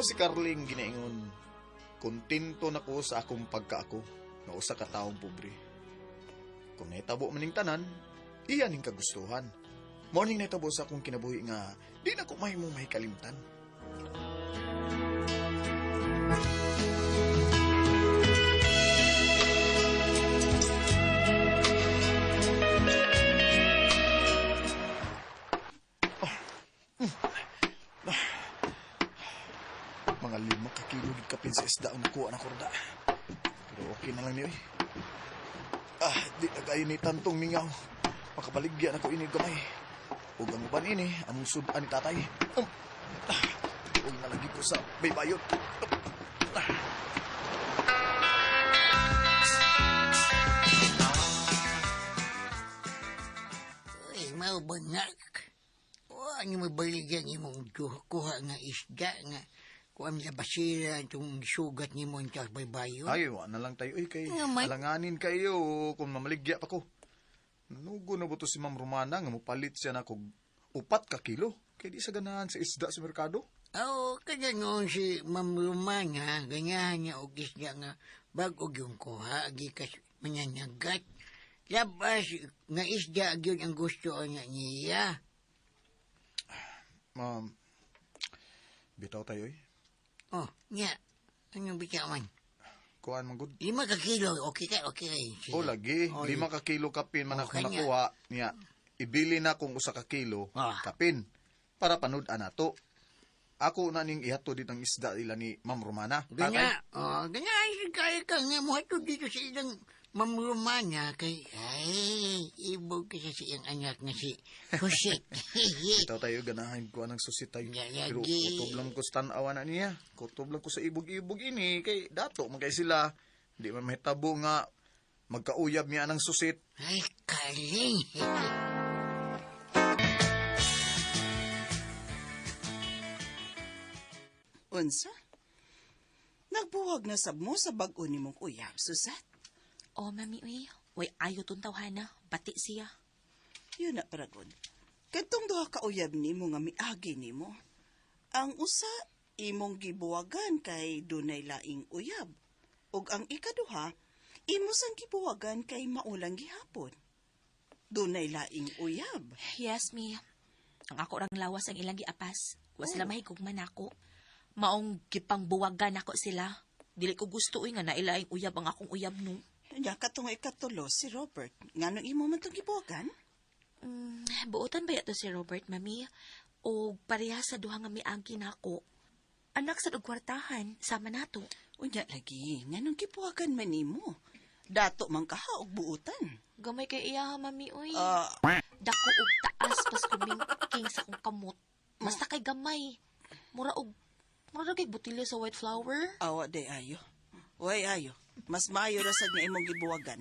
si Carling ginaingon, kontento na ko sa akong pagkaako na usa ka taong pobre. Kung naitabo maning tanan, iya ning kagustuhan. Morning naitabo sa akong kinabuhi nga di na ko mahimong mahikalimtan. Mga 5 ka kilo gid kapin sa isda ang nakuha na korda. Pero okay na lang niyo eh. Di na kayo ni tantong mingaw. Makabaligyan ako ini gamay. Ug ang uban ini, among sudan ni tatay. Ug nalagi ko sa baybayot. Uy, mau banyak. Ano mabaligyan imong kuha nga isda nga kuha sa basira itong sugat ni mo sa baybayon. Ay, na lang tayo. Kay alanganin kayo kung mamaligya pa ko. Nanugo na ba to si Ma'am Romana nga mupalit siya na kog 4 ka kilo? Kaya di sa ganahan sa isda sa merkado? Oo, kaya noon si Ma'am Romana, ganyahan niya og isda nga bago yung kuha, agikas manyanyagat. Labas nga isda yun ang gusto niya. Ma'am, bitaw tayo eh. Oh, niya. Anong bitawan? Kuhaan man gud. 5 ka kilo, okay ka, okay. O lagi, 5 ka kilo kapin man ako nakuha niya. Ibili na kung 1 ka kilo kapin para panud-an nato. Ako na ning ihato ditong isda ila ni Ma'am Romana. Ganya, ganya, kaya ka nga mo hato dito sa ilang Ma'am Romana kay, ibog ka sa siyang anak nga si Jose. Itaw tayo ganahan ko anang susit tayo. Pero Yagi. kutob lang ko sa tanawa na niya. Kutob lang ko sa ibog-ibog ini. Kay dato, magkay sila. Di man mahitabo nga magkauyab niya anang susit. Ay, Carling. Unsa? Nagbuwag na sab mo sa bag-o ni mong uyab, Susat. Oh, mami, uy. Way, ayo tong tawhana. Bati siya. Yun na, Paragon. Kadtong duha ka uyab ni mo nga miagi ni mo. Ang usa, imong gibuwagan kay dunay laing uyab. Ug ang ikaduha, imo sang gibuwagan kay maulang gihapon. Dunay laing uyab. Yes, mi. Ang ako rang lawas ang ilang giapas. Was sila mahigugman ako. Maong gipangbuwagan ako sila. Dili ko gusto nga nailaing uyab ang akong uyab no. Nya katong ikatulo si Robert. Nganong imo man tong gibuwagan? Buotan ba yato si Robert, mami? O pareha sa duha nga miagi na ako. Anak sa kwartahan, sama nato. Unya lagi, nganong gibuwagan man nimo? Dato man kaha og buutan. Gamay kay iya, mami, uy. Ah, Dako og taas pas kumingking sa kong kamot. Basta kay gamay. Mura kay butilya sa white flower. awa day ayo. Way ayo. Mas maayo ra sad nga imong gibuwagan.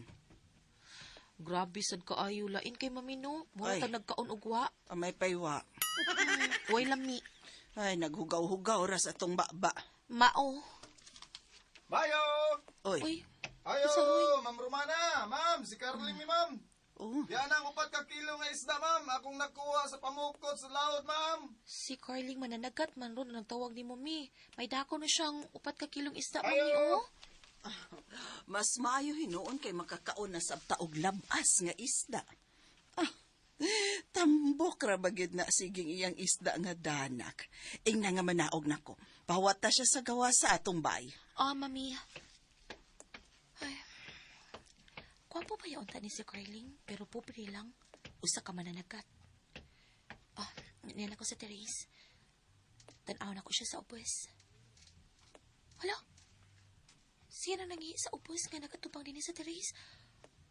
Grabe sad kaayo lain kay mami no. Mura Ay. ta nagkaon og wa. Amay paywa. Way lami. Ay, naghugaw-hugaw ra sa atong baba. Mao. Bayo! Oy. Uy, Ayo, Isa, uy. Ma'am Romana! Ma'am, si Carling ni Ma'am! Oh, Yan ang 4 ka kilo nga isda, ma'am. Akong nakuha sa pamukot sa laod, ma'am. si Carling mananagat man ron ang tawag ni mami. May dako na siyang 4 ka kilong isda, Ayo. mami, oh. mas maayo hinuon kay makakaon na sa taog labas nga isda. Tambok ra bagid na siging iyang isda nga danak. Ing nga manaog nako. Pawata siya sa gawa sa atong bay. Mami. Ay. Kwapo ba yung ni si Carling? Pero pobre lang. Usa ka mananagat. Niyan ako sa Therese. Tanaw na ko siya sa ubos. Hala? Siya na nangihi sa ubos nga nagatubang din sa Therese.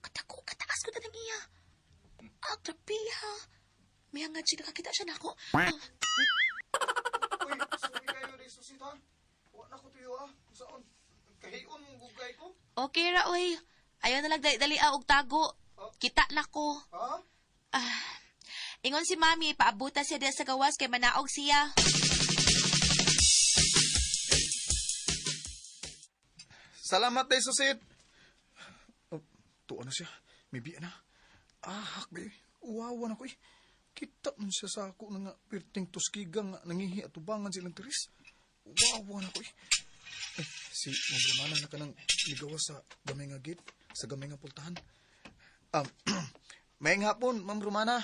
Kataas ko na nang iya. Grabe ha. May hangad siya nakakita siya na ako. Uy, sorry kayo na isusit, ha? Huwag na ko tuyo, ha? Saan? Kahiyon mong gugay ko? Okay ra, oy. Ayaw na lang dali og tago. Kita na ko. Ha? Ingon si Mami, paabuta siya diya sa gawas kay manaog siya. Salamat tayo, susit. Tuwa na siya. May biya na. Hakbe. Uwawa na ko eh. Kita man siya sa ako na nga perting tuskigang nga nangihi at ubangan silang Teres. Wawa na ko eh. Si Mamrumana na ka nang ligawa sa gamay nga gate, sa gamay nga pultahan. Mayang hapon, Ma'am Romana.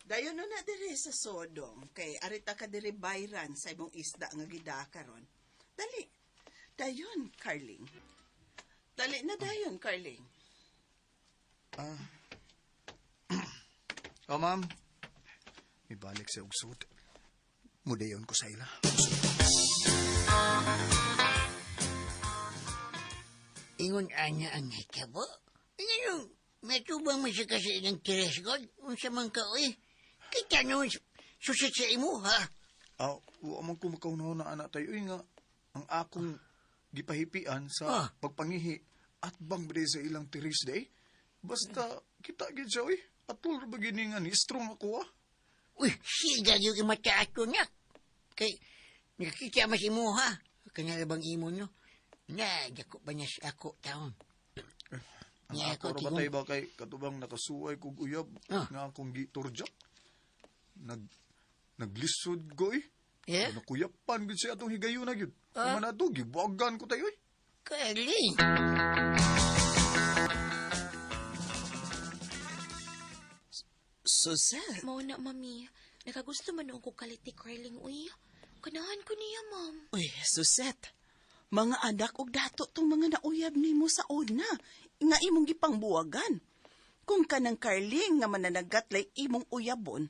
Dayon na diri sa Sodom, kay arita ka diri bayran sa imong isda nga gidakaron. Dali. Dayon, Carling. Dali na dayon, Carling. Ma'am. Ibalik sa ugsod. Mudayon ko sa ila. Ingon anya ang hitabo. Ano, matubang mo siya kasi ng teres god. Unsa man ka, oy. Kita nung susit sa imo, ha? Wa man ko makaunaw na anak tayo nga ang akong gipahipian sa pagpangihi at bang bide sa ilang tiris day. Basta kita gid siya, oy. Atul ra bagini nga ni strong ako, ah. Uy, siga yung imataas ko niya. Kay, nakikita mas imo, ha? Kanya bang imo nyo? Na, dako ba niya sa ako taon? Ang ako ra batay ba kay katubang nakasuway kog uyab nga akong giturjak. Naglisod ko, eh. Yeah? Nakuyapan gid siya atong higayon na gyud. Man ato gibuagan ko tayo, eh. Carling. Suzette. Mao na, mami. Nakagusto man noong ko kalit ni Carling, uy. Kanahan ko niya, ma'am. Uy, Suzette. Mga anak og dato tong mga nauyab nimo sa una, nga imong gipangbuwagan. Kung kanang Carling nga mananagat lay imong uyabon,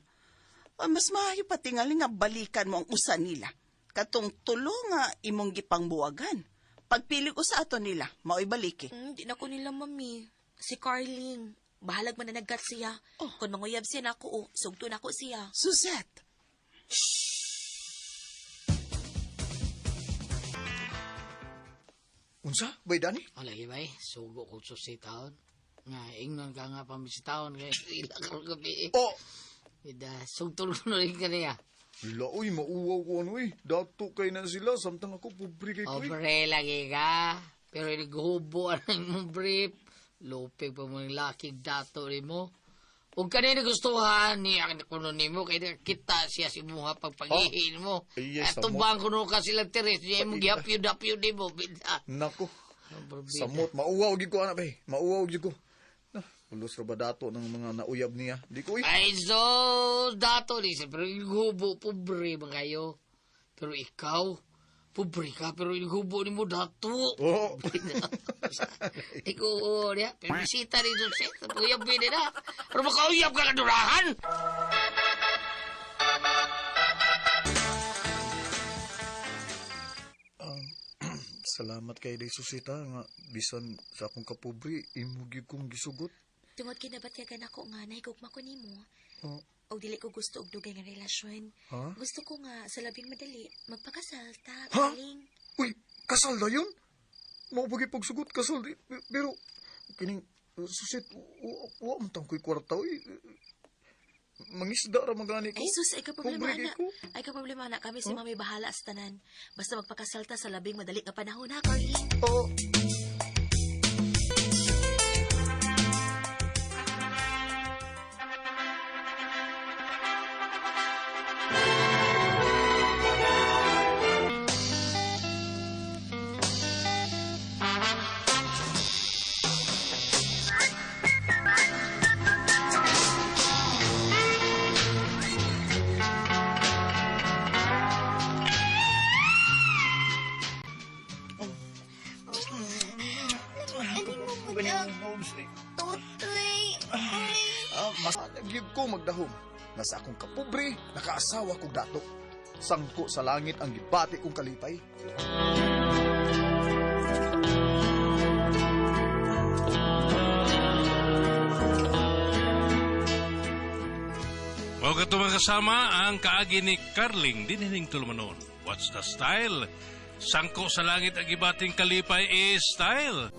mas maayo pa tingali nga balikan mo ang usa nila. Katong tulo nga imong gipangbuwagan. Pagpili ko sa ato nila, mao'y baliki. Di na ko nila, mami. Si Carling. Bahalag mananagat siya. Kung nanguyab siya na ako, sugto na ako siya. Suzette. Unsa? Bay Dani? Lagi ba sugo ko sa taon. Nga, ingnon ka nga pamisitaon kaya ilang ka gabi. Oh! Ida, sugtol ko na rin ka niya. Laoy, mauwaw ko ano, eh. Dato kay na sila, samtang ako pobre kay ko, eh. Obre, lagi ka. Pero naghubo ang mong brief. Lupig pa mo yung lakig dato rin mo. Huwag ka na gustuhan ni ang kuno ni mo, kaya kita siya si Muha pagpagihin mo. Ay, At samot. tubang kuno ka silang teres, niya mo gihapyo-dapyo di mo, bida. Nako, Problema. samot, mauwaw gid ko, anak, bay. Mauwaw gid ko. Pulos ra ba dato ng mga nauyab niya? Di ko, eh. Ay, so, dato ni siya, pero yung hubo, pobre ba kayo? Pero ikaw, pobre ka, pero yung hubo ni mo dato. Oh! Ikaw, niya, pero bisita rin doon siya, sa uyab din na. Pero makauyab ka kadurahan. Salamat kay Day Susita nga bisan sa akong kapobre, imugi kong gisugot. Tungod kinabat ka gan ako nga, nahigugma ko nimo. Oh, O dili ko gusto og dugay nga relasyon. ha? Gusto ko nga, sa labing madali, magpakasal ta, Ha? Carling. Uy, kasal na yun? Maupagi pagsugot, kasal. Pero, kining, susit, wa man tang ko'y kwarta, uy. Mangisda ra magani ko. Ay, sus, ay ka problema Pobre na. ko. Ay ka problema na. Kami si mami bahala sa tanan. Basta magpakasal ta sa labing madali nga panahon, ha, Carling? Oo. Mas nagyib ko magdahom nga sa akong kapobre, nakaasawa kong dato. Sangko sa langit ang gibati kong kalipay. Mga katubang kasama ang kaagi ni Carling dinining tulumanon. What's the style? Sangko sa langit ang ibating kalipay is style.